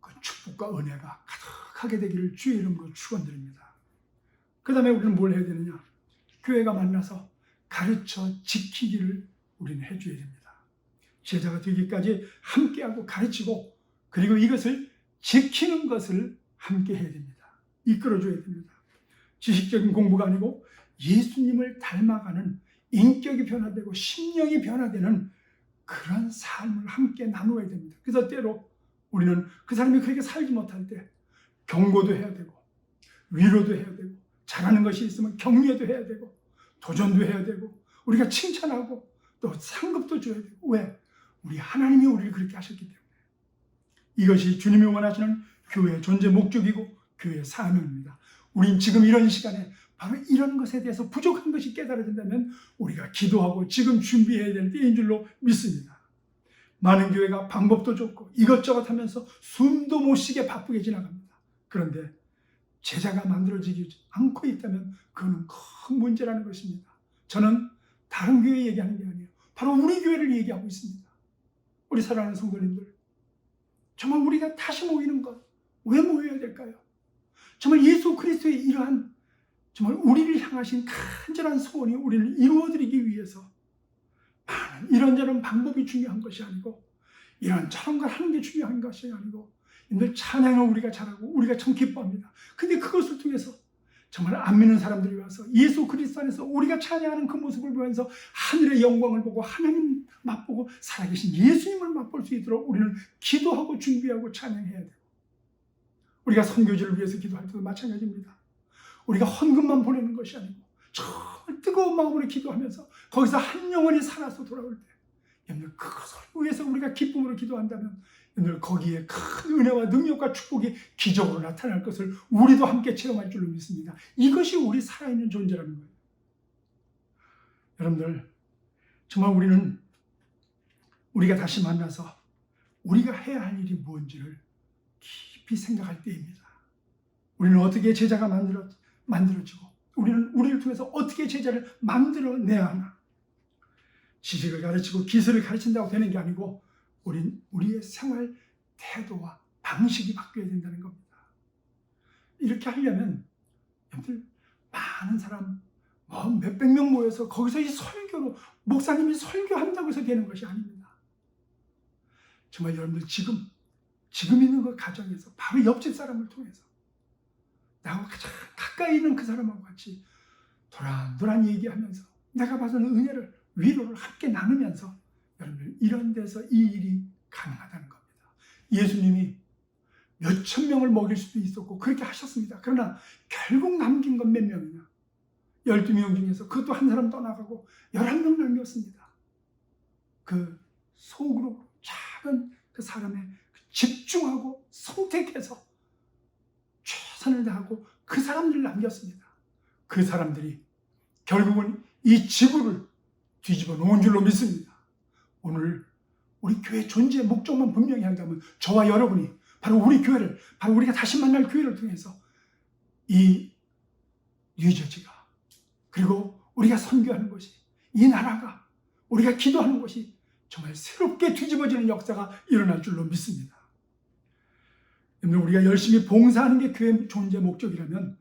그 축복과 은혜가 가득하게 되기를 주의 이름으로 축원드립니다. 그 다음에 우리는 뭘 해야 되느냐? 교회가 만나서 가르쳐 지키기를 우리는 해줘야 됩니다. 제자가 되기까지 함께하고 가르치고, 그리고 이것을 지키는 것을 함께 해야 됩니다. 이끌어줘야 됩니다. 지식적인 공부가 아니고 예수님을 닮아가는 인격이 변화되고 심령이 변화되는 그런 삶을 함께 나누어야 됩니다. 그래서 때로 우리는 그 사람이 그렇게 살지 못할 때 경고도 해야 되고, 위로도 해야 되고, 잘하는 것이 있으면 격려도 해야 되고, 도전도 해야 되고, 우리가 칭찬하고 또 상급도 줘야 되고. 왜? 우리 하나님이 우리를 그렇게 하셨기 때문에. 이것이 주님이 원하시는 교회의 존재 목적이고 교회의 사명입니다. 우린 지금 이런 시간에 바로 이런 것에 대해서 부족한 것이 깨달아진다면 우리가 기도하고 지금 준비해야 될 때인 줄로 믿습니다. 많은 교회가 방법도 좋고 이것저것 하면서 숨도 못 쉬게 바쁘게 지나갑니다. 그런데 제자가 만들어지지 않고 있다면 그거는 큰 문제라는 것입니다. 저는 다른 교회 얘기하는 게 아니에요. 바로 우리 교회를 얘기하고 있습니다. 우리 사랑하는 성도님들, 정말 우리가 다시 모이는 것, 왜 모여야 될까요? 정말 예수 그리스도의 이러한 정말 우리를 향하신 간절한 소원이 우리를 이루어드리기 위해서 많은 이런저런 방법이 중요한 것이 아니고, 이런저런 걸 하는 게 중요한 것이 아니고, 늘 찬양을 우리가 잘하고 우리가 참 기뻐합니다. 근데 그것을 통해서 정말 안 믿는 사람들이 와서 예수 그리스도 안에서 우리가 찬양하는 그 모습을 보면서 하늘의 영광을 보고 하나님 맛보고 살아계신 예수님을 맛볼 수 있도록 우리는 기도하고 준비하고 찬양해야 돼요. 우리가 선교지를 위해서 기도할 때도 마찬가지입니다. 우리가 헌금만 보내는 것이 아니고 정말 뜨거운 마음으로 기도하면서 거기서 한 영혼이 살아서 돌아올 때, 여러분들 그것을 위해서 우리가 기쁨으로 기도한다면 여러분들 거기에 큰 은혜와 능력과 축복이 기적으로 나타날 것을 우리도 함께 체험할 줄로 믿습니다. 이것이 우리 살아있는 존재라는 거예요. 여러분들, 정말 우리가 다시 만나서 우리가 해야 할 일이 무엇인지를 깊이 생각할 때입니다. 우리는 어떻게 제자가 만들어지고 우리는 우리를 통해서 어떻게 제자를 만들어내야 하나. 지식을 가르치고 기술을 가르친다고 되는 게 아니고 우리의 생활 태도와 방식이 바뀌어야 된다는 겁니다. 이렇게 하려면 여러분들 많은 사람 몇백 명 모여서 거기서 이 설교로 목사님이 설교한다고 해서 되는 것이 아닙니다. 정말 여러분들 지금 있는 그 가정에서 바로 옆집 사람을 통해서 나하고 가장 가까이 있는 그 사람하고 같이 도란도란 얘기하면서 내가 받은 은혜를, 위로를 함께 나누면서 여러분들 이런 데서 이 일이 가능하다는 겁니다. 예수님이 몇천 명을 먹일 수도 있었고 그렇게 하셨습니다. 그러나 결국 남긴 건 몇 명이냐? 12명 중에서 그것도 한 사람 떠나가고 11명 남겼습니다. 그 소그룹 작은 그 사람의 집중하고 선택해서 최선을 다하고 그 사람들을 남겼습니다. 그 사람들이 결국은 이 지구를 뒤집어 놓은 줄로 믿습니다. 오늘 우리 교회 존재의 목적만 분명히 한다면 저와 여러분이 바로 우리 교회를, 바로 우리가 다시 만날 교회를 통해서 이 뉴저지가, 그리고 우리가 선교하는 것이, 이 나라가, 우리가 기도하는 것이 정말 새롭게 뒤집어지는 역사가 일어날 줄로 믿습니다. 우리가 열심히 봉사하는 게 교회 존재 목적이라면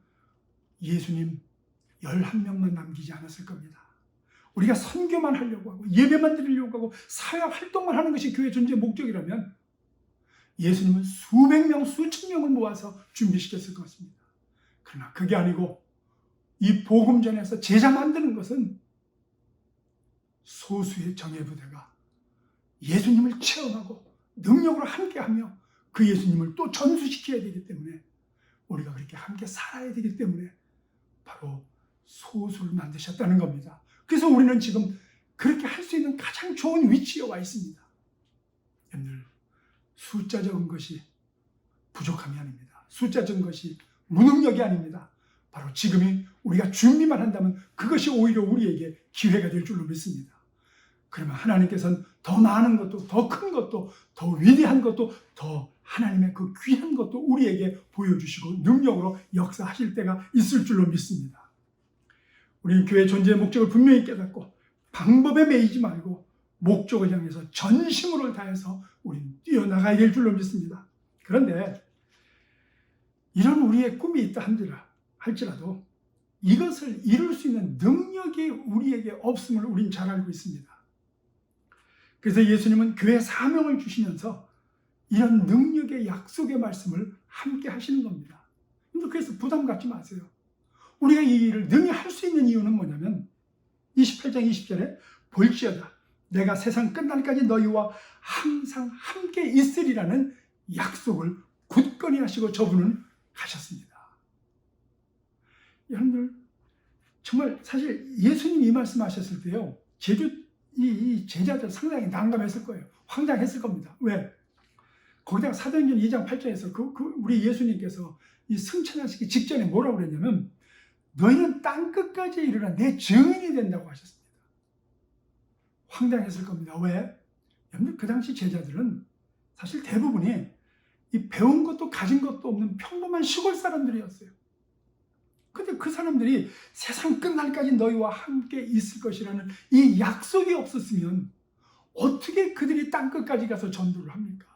예수님 11명만 남기지 않았을 겁니다. 우리가 선교만 하려고 하고 예배만 드리려고 하고 사회 활동만 하는 것이 교회 존재 목적이라면 예수님은 수백 명, 수천 명을 모아서 준비시켰을 것 같습니다. 그러나 그게 아니고 이 복음전에서 제자 만드는 것은 소수의 정예부대가 예수님을 체험하고 능력으로 함께하며 그 예수님을 또 전수시켜야 되기 때문에, 우리가 그렇게 함께 살아야 되기 때문에 바로 소수를 만드셨다는 겁니다. 그래서 우리는 지금 그렇게 할 수 있는 가장 좋은 위치에 와 있습니다. 여러분들, 숫자 적은 것이 부족함이 아닙니다. 숫자 적은 것이 무능력이 아닙니다. 바로 지금이 우리가 준비만 한다면 그것이 오히려 우리에게 기회가 될 줄로 믿습니다. 그러면 하나님께서는 더 많은 것도, 더 큰 것도, 더 위대한 것도, 더 하나님의 그 귀한 것도 우리에게 보여주시고 능력으로 역사하실 때가 있을 줄로 믿습니다. 우리는 교회 존재의 목적을 분명히 깨닫고 방법에 매이지 말고 목적을 향해서 전심으로 다해서 우리는 뛰어나가야 될 줄로 믿습니다. 그런데 이런 우리의 꿈이 있다 할지라도 이것을 이룰 수 있는 능력이 우리에게 없음을 우린 잘 알고 있습니다. 그래서 예수님은 교회 사명을 주시면서 이런 능력의 약속의 말씀을 함께 하시는 겁니다. 그래서 부담 갖지 마세요. 우리가 이 일을 능히 할 수 있는 이유는 뭐냐면 28장 20절에 볼지어다 내가 세상 끝날까지 너희와 항상 함께 있으리라는 약속을 굳건히 하시고 저분은 가셨습니다. 여러분들, 정말 사실 예수님 이 말씀하셨을 때요, 이 제자들 상당히 난감했을 거예요. 황당했을 겁니다. 왜? 거기다가 사도행전 2장 8절에서 우리 예수님께서 이 승천하시기 직전에 뭐라고 그랬냐면 너희는 땅끝까지 이르러 내 증인이 된다고 하셨습니다. 황당했을 겁니다. 왜? 여러분, 그 당시 제자들은 사실 대부분이 이 배운 것도 가진 것도 없는 평범한 시골 사람들이었어요. 근데 그 사람들이 세상 끝날까지 너희와 함께 있을 것이라는 이 약속이 없었으면 어떻게 그들이 땅끝까지 가서 전도를 합니까?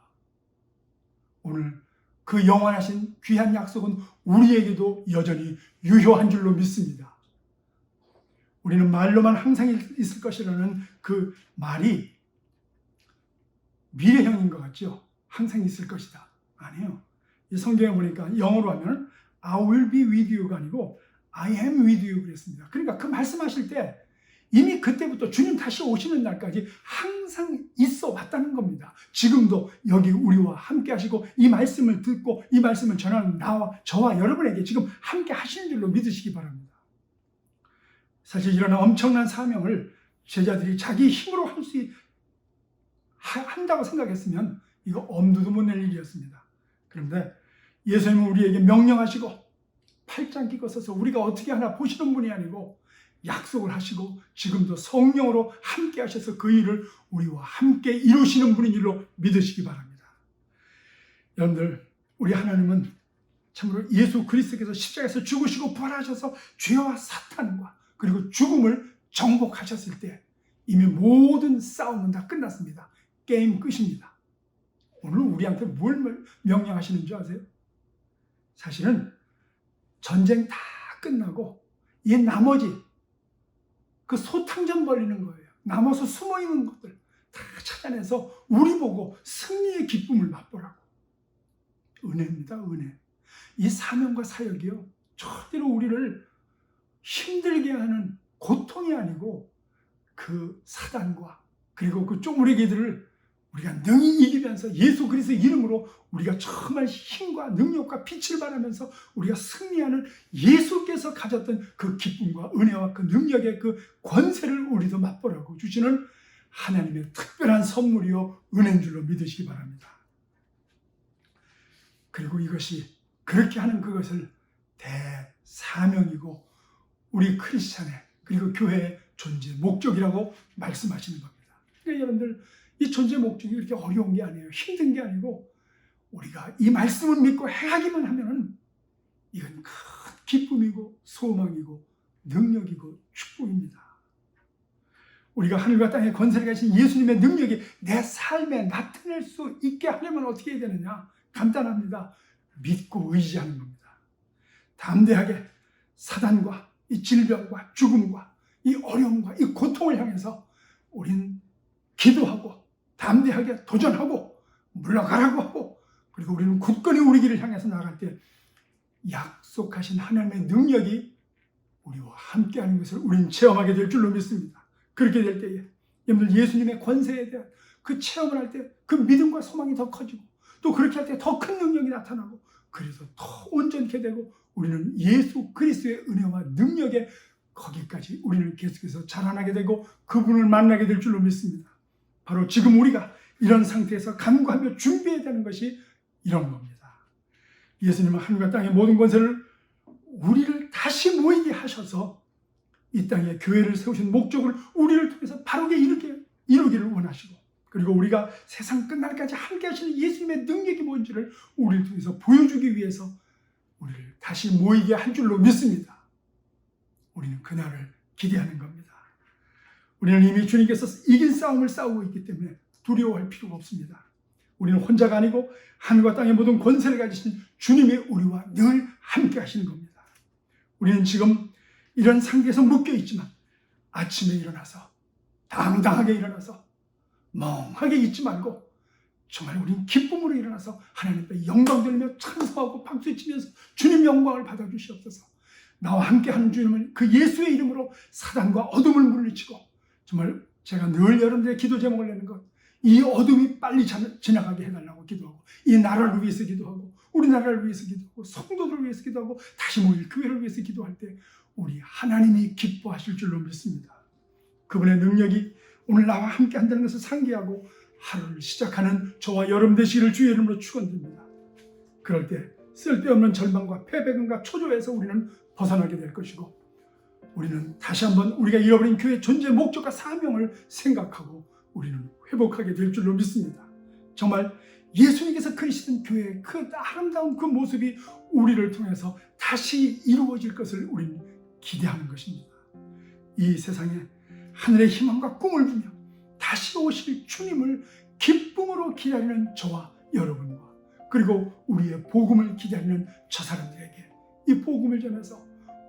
오늘 그 영원하신 귀한 약속은 우리에게도 여전히 유효한 줄로 믿습니다. 우리는 말로만 항상 있을 것이라는 그 말이 미래형인 것 같죠? 항상 있을 것이다. 아니에요. 이 성경에 보니까 영어로 하면 I will be with you가 아니고 I am with you 그랬습니다. 그러니까 그 말씀하실 때 이미 그때부터 주님 다시 오시는 날까지 항상 있어 왔다는 겁니다. 지금도 여기 우리와 함께 하시고 이 말씀을 듣고 이 말씀을 전하는 저와 여러분에게 지금 함께 하시는 줄로 믿으시기 바랍니다. 사실 이런 엄청난 사명을 제자들이 자기 힘으로 한다고 생각했으면 이거 엄두도 못 낼 일이었습니다. 그런데 예수님은 우리에게 명령하시고 팔짱 끼고 서서 우리가 어떻게 하나 보시는 분이 아니고 약속을 하시고 지금도 성령으로 함께 하셔서 그 일을 우리와 함께 이루시는 분인 줄로 믿으시기 바랍니다. 여러분들, 우리 하나님은 참으로 예수 그리스도께서 십자가에서 죽으시고 부활하셔서 죄와 사탄과 그리고 죽음을 정복하셨을 때 이미 모든 싸움은 다 끝났습니다. 게임 끝입니다. 오늘 우리한테 뭘 명령하시는 줄 아세요? 사실은 전쟁 다 끝나고 이 나머지 그 소탕전 벌리는 거예요. 남아서 숨어있는 것들 다 찾아내서 우리 보고 승리의 기쁨을 맛보라고. 은혜입니다. 은혜. 이 사명과 사역이요, 절대로 우리를 힘들게 하는 고통이 아니고 그 사단과 그리고 그 쪼무레기들을 우리가 능히 이기면서 예수 그리스도의 이름으로 우리가 정말 힘과 능력과 빛을 발하면서 우리가 승리하는 예수께서 가졌던 그 기쁨과 은혜와 그 능력의 그 권세를 우리도 맛보라고 주시는 하나님의 특별한 선물이요 은혜인 줄로 믿으시기 바랍니다. 그리고 이것이 그렇게 하는 그것을 대사명이고 우리 크리스찬의 그리고 교회의 존재 목적이라고 말씀하시는 겁니다. 그러니까 여러분들, 이 존재 목적이 그렇게 어려운 게 아니에요. 힘든 게 아니고 우리가 이 말씀을 믿고 행하기만 하면 이건 큰 기쁨이고 소망이고 능력이고 축복입니다. 우리가 하늘과 땅의 권세를 가진 예수님의 능력이 내 삶에 나타낼 수 있게 하려면 어떻게 해야 되느냐? 간단합니다. 믿고 의지하는 겁니다. 담대하게 사단과 이 질병과 죽음과 이 어려움과 이 고통을 향해서 우리는 기도하고 담대하게 도전하고 물러가라고 하고, 그리고 우리는 굳건히 우리 길을 향해서 나아갈 때 약속하신 하나님의 능력이 우리와 함께하는 것을 우리는 체험하게 될 줄로 믿습니다. 그렇게 될 때에 여러분들 예수님의 권세에 대한 그 체험을 할 때 그 믿음과 소망이 더 커지고, 또 그렇게 할 때 더 큰 능력이 나타나고, 그래서 더 온전케 되고, 우리는 예수 그리스도의 은혜와 능력에 거기까지 우리는 계속해서 자라나게 되고 그분을 만나게 될 줄로 믿습니다. 바로 지금 우리가 이런 상태에서 간구하며 준비해야 되는 것이 이런 겁니다. 예수님은 하늘과 땅의 모든 권세를 우리를 다시 모이게 하셔서 이 땅에 교회를 세우신 목적을 우리를 통해서 바르게 이루기를 원하시고, 그리고 우리가 세상 끝날까지 함께 하시는 예수님의 능력이 뭔지를 우리를 통해서 보여주기 위해서 우리를 다시 모이게 한 줄로 믿습니다. 우리는 그날을 기대하는 겁니다. 우리는 이미 주님께서 이긴 싸움을 싸우고 있기 때문에 두려워할 필요가 없습니다. 우리는 혼자가 아니고 하늘과 땅의 모든 권세를 가지신 주님이 우리와 늘 함께 하시는 겁니다. 우리는 지금 이런 상태에서 묶여 있지만 아침에 일어나서 당당하게 일어나서 멍하게 있지 말고 정말 우리는 기쁨으로 일어나서 하나님 앞에 영광 돌리며 찬송하고 박수치면서 주님 영광을 받아주시옵소서. 나와 함께하는 주님을 그 예수의 이름으로 사단과 어둠을 물리치고, 정말 제가 늘 여러분들의 기도 제목을 내는 것, 이 어둠이 빨리 지나가게 해달라고 기도하고, 이 나라를 위해서 기도하고, 우리나라를 위해서 기도하고, 성도들을 위해서 기도하고, 다시 모일 교회를 위해서 기도할 때 우리 하나님이 기뻐하실 줄로 믿습니다. 그분의 능력이 오늘 나와 함께 한다는 것을 상기하고 하루를 시작하는 저와 여러분 되시기를 주의 이름으로 축원드립니다. 그럴 때 쓸데없는 절망과 패배감과 초조에서 우리는 벗어나게 될 것이고, 우리는 다시 한번 우리가 잃어버린 교회의 존재 목적과 사명을 생각하고 우리는 회복하게 될 줄로 믿습니다. 정말 예수님께서 그리시던 교회의 그 아름다운 그 모습이 우리를 통해서 다시 이루어질 것을 우리는 기대하는 것입니다. 이 세상에 하늘의 희망과 꿈을 두며 다시 오실 주님을 기쁨으로 기다리는 저와 여러분과, 그리고 우리의 복음을 기다리는 저 사람들에게 이 복음을 전해서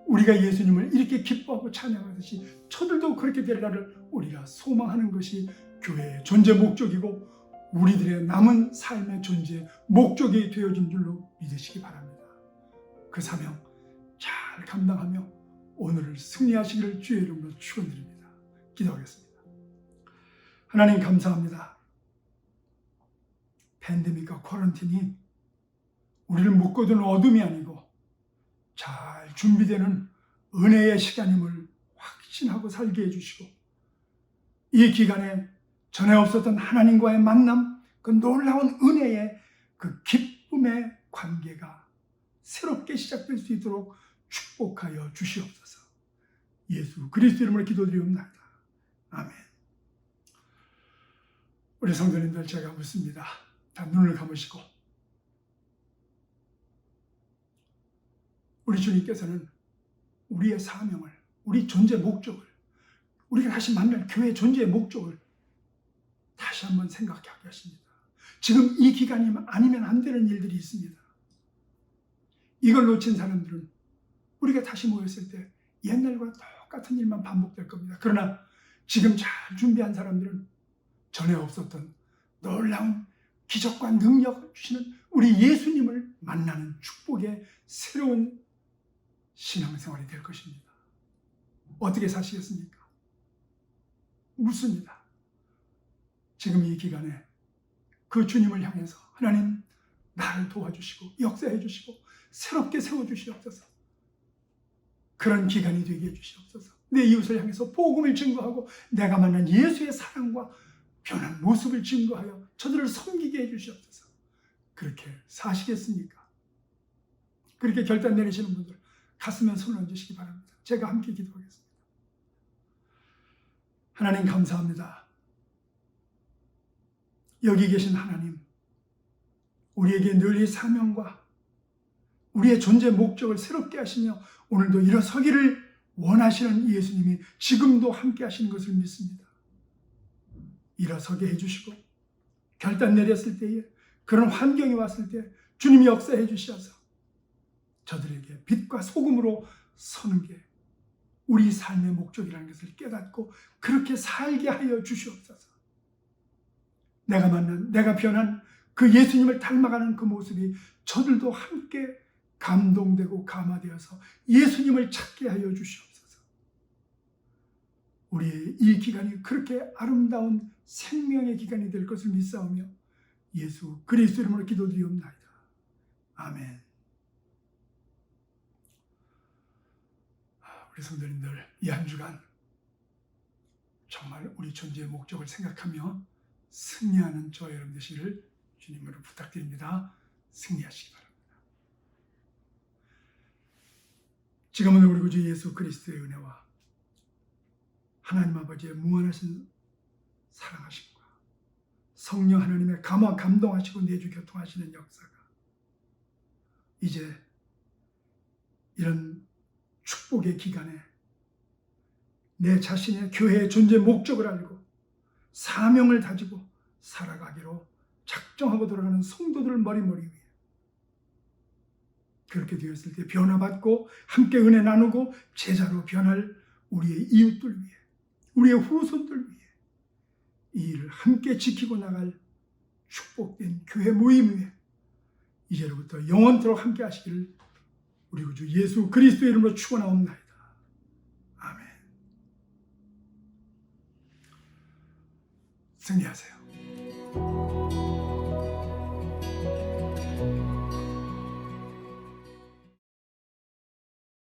우리가 예수님을 이렇게 기뻐하고 찬양하듯이 저들도 그렇게 될 날을 우리가 소망하는 것이 교회의 존재 목적이고 우리들의 남은 삶의 존재 목적이 되어진 줄로 믿으시기 바랍니다. 그 사명 잘 감당하며 오늘을 승리하시기를 주의 이름으로 축원드립니다. 기도하겠습니다. 하나님 감사합니다. 팬데믹과 쿼런틴이 우리를 묶어두는 어둠이 아니고 잘 준비되는 은혜의 시간임을 확신하고 살게 해주시고, 이 기간에 전에 없었던 하나님과의 만남, 그 놀라운 은혜의 그 기쁨의 관계가 새롭게 시작될 수 있도록 축복하여 주시옵소서. 예수 그리스도 이름으로 기도드리옵나이다. 아멘. 우리 성도님들, 제가 묻습니다. 다 눈을 감으시고, 우리 주님께서는 우리의 사명을, 우리 존재 목적을, 우리가 다시 만날 교회의 존재의 목적을 다시 한번 생각하게 하십니다. 지금 이 기간이 아니면 안 되는 일들이 있습니다. 이걸 놓친 사람들은 우리가 다시 모였을 때 옛날과 똑같은 일만 반복될 겁니다. 그러나 지금 잘 준비한 사람들은 전에 없었던 놀라운 기적과 능력을 주시는 우리 예수님을 만나는 축복의 새로운 신앙생활이 될 것입니다. 어떻게 사시겠습니까? 묻습니다. 지금 이 기간에 그 주님을 향해서 하나님 나를 도와주시고 역사해 주시고 새롭게 세워주시옵소서. 그런 기간이 되게 해주시옵소서. 내 이웃을 향해서 복음을 증거하고 내가 만난 예수의 사랑과 변한 모습을 증거하여 저들을 섬기게 해주시옵소서. 그렇게 사시겠습니까? 그렇게 결단 내리시는 분들 가슴에 손을 얹으시기 바랍니다. 제가 함께 기도하겠습니다. 하나님 감사합니다. 여기 계신 하나님, 우리에게 늘 이 사명과 우리의 존재 목적을 새롭게 하시며 오늘도 일어서기를 원하시는 예수님이 지금도 함께 하시는 것을 믿습니다. 일어서게 해주시고 결단 내렸을 때에 그런 환경이 왔을 때 주님이 역사해 주셔서 저들에게 빛과 소금으로 서는 게 우리 삶의 목적이라는 것을 깨닫고 그렇게 살게 하여 주시옵소서. 내가 만난, 내가 변한 그 예수님을 닮아가는 그 모습이 저들도 함께 감동되고 감화되어서 예수님을 찾게 하여 주시옵소서. 우리의 이 기간이 그렇게 아름다운 생명의 기간이 될 것을 믿사오며 예수 그리스도 이름으로 기도드리옵나이다. 아멘. 우리 성도님들, 이 한 주간 정말 우리 존재의 목적을 생각하며 승리하는 저와 여러분 되시기를 주님으로 부탁드립니다. 승리하시기 바랍니다. 지금은 우리 구주 예수 그리스도의 은혜와 하나님 아버지의 무한하신 사랑하심과 성령 하나님의 감화 감동하시고 내주 교통하시는 역사가 이제 이런 축복의 기간에 내 자신의 교회의 존재 목적을 알고 사명을 다지고 살아가기로 작정하고 돌아가는 성도들을 머리머리 위에 그렇게 되었을 때 변화받고 함께 은혜 나누고 제자로 변할 우리의 이웃들 위해 우리의 후손들 위해 이 일을 함께 지키고 나갈 축복된 교회 모임 위에 이제로부터 영원토록 함께 하시기를 우리 구주 예수 그리스도의 이름으로 축원하옵나이다. 아멘. 승리하세요.